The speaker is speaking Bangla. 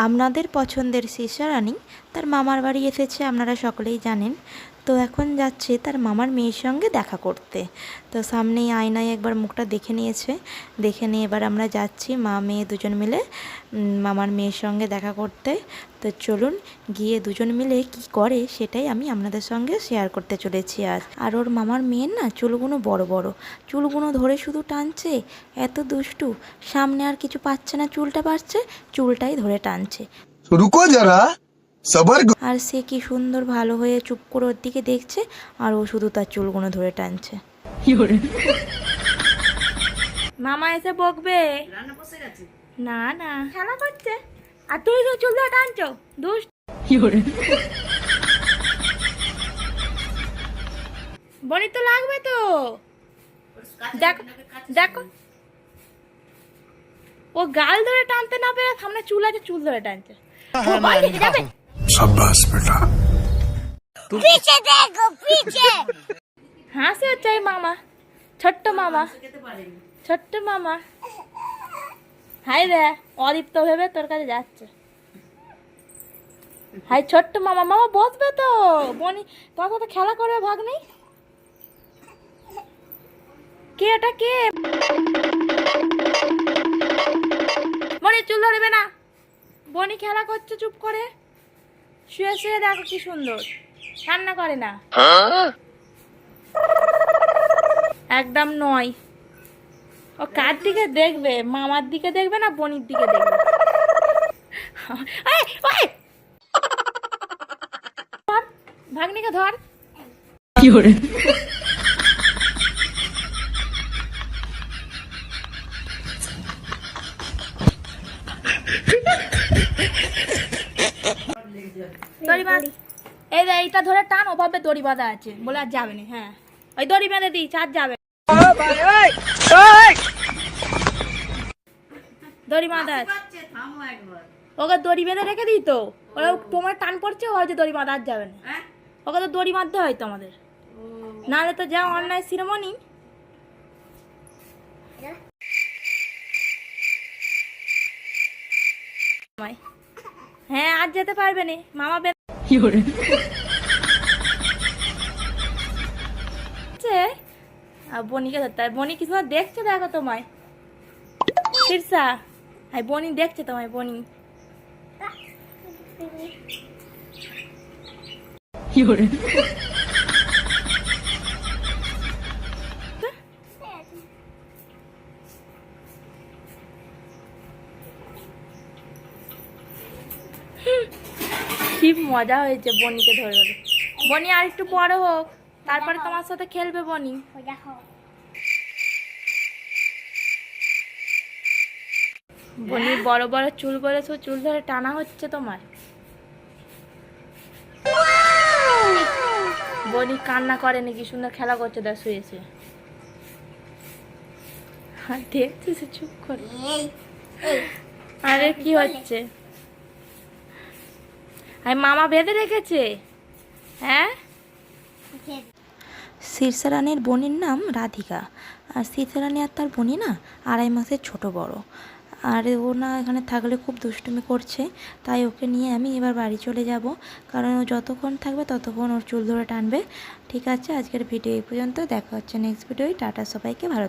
আপনাদের পছন্দের শিশারানী তার মামার বাড়ি এসেছে, আপনারা সকলেই জানেন। তো এখন যাচ্ছে তার মামার মেয়ের সঙ্গে দেখা করতে। তো সামনেই আয়নায় একবার মুখটা দেখে নিয়েছে, দেখে নিয়ে এবার আমরা যাচ্ছি মা মেয়ে দুজন মিলে মামার মেয়ের সঙ্গে দেখা করতে। তো চলুন গিয়ে দুজন মিলে কি করে সেটাই আমি আপনাদের সঙ্গে শেয়ার করতে চলেছি আজ। আর ওর মামার মেয়ের না চুলগুলো বড় বড়, চুলগুলো ধরে শুধু টানছে, এত দুষ্টু। সামনে আর কিছু পাচ্ছে না, চুলটা পাচ্ছে, চুলটাই ধরে টানছে। রুকো যারা সবার। আর সে কি সুন্দর ভালো হয়ে চুপ করে ওর দিকে দেখছে, আর ও শুধু তার চুলগুলো ধরে টানছে। মামা এসে বকবে। না না, খেলা করছে আর তুই তো চুল ধরে টানছো, দুষ্ট। বনি তো লাগবে তো, দেখো দেখো, ও গাল ধরে টানতে না পেরে সামনে চুল আছে, চুল ধরে টানছে। शाबाश बेटा। पीछे देखो पीछे। হাসি হচ্ছে এই মামা, ছোট্ট মামা, ছোট্ট মামা। হাই রে, অদীপ্ত ভেবে তোর কাছে যাচ্ছে। হাই ছোট্ট মামা, মামা বসবে তো, বনি তোমার সাথে খেলা করবে ভাগ্নি। কে এটা কে? বনি চুল ধরবে না, বনি খেলা করছে চুপ করে, শুয়ে শুয়ে দেখো কি সুন্দর, কান্না করে না একদম নয়। ও কার দিকে দেখবে, মামার দিকে দেখবে না বনির দিকে দেখবে? ধর ভাগ্নিকে ধর। কি করে দড়ি বাঁধ, এই যে এইটা ধরে টান, ওভাবে দড়ি বাঁধা আছে বলে আর যাবে না। হ্যাঁ ওই দড়ি বেঁধে দিই, চার যাবে। দড়ি বাঁধা আছে, ওকে দড়ি বেঁধে রেখে দিই তো, ওরা তোমার টান পড়ছে, ও হয়তো দড়ি বাঁধা আর যাবে না। ওকে তো দড়ি বাঁধতে হয় তো আমাদের, নাহলে তো যা অন্যায় শিরোমণি। হ্যাঁ আজ যেতে পারবে না মামা। বনিকে ধরতে হয়, বনি কিছু দেখছে, দেখো তোমায় শীর্ষা। হ্যাঁ বনি দেখছে তোমায়, বনি। কি মজা হয়েছে বনিকে ধরে ধরে। বনি আর একটু বড় হোক, তারপরে তোমার সাথে খেলবে বনি। বনি বড় বড় চুল বলে সব চুল ধরে টানা হচ্ছে তোমার। বনি কান্না করে নাকি, সুন্দর খেলা করছে, দেখ শুয়ে শুয়ে। আর দেখছে সে চুপ করে। আরে কি হচ্ছে? মামা বেঁধে রেখেছে। হ্যাঁ, শীর্ষারানীর বোনের নাম রাধিকা, আর শীর্ষারানী আর তার বোনই না 2.5 মাসের ছোট বড়। আর ও না এখানে থাকলে খুব দুষ্টুমি করছে, তাই ওকে নিয়ে আমি এবার বাড়ি চলে যাব, কারণ ও যতক্ষণ থাকবে ততক্ষণ ওর চুল ধরে টানবে। ঠিক আছে, আজকের ভিডিও এই পর্যন্ত, দেখা হচ্ছে নেক্সট ভিডিওয়। টাটা সবাইকে, ভালো।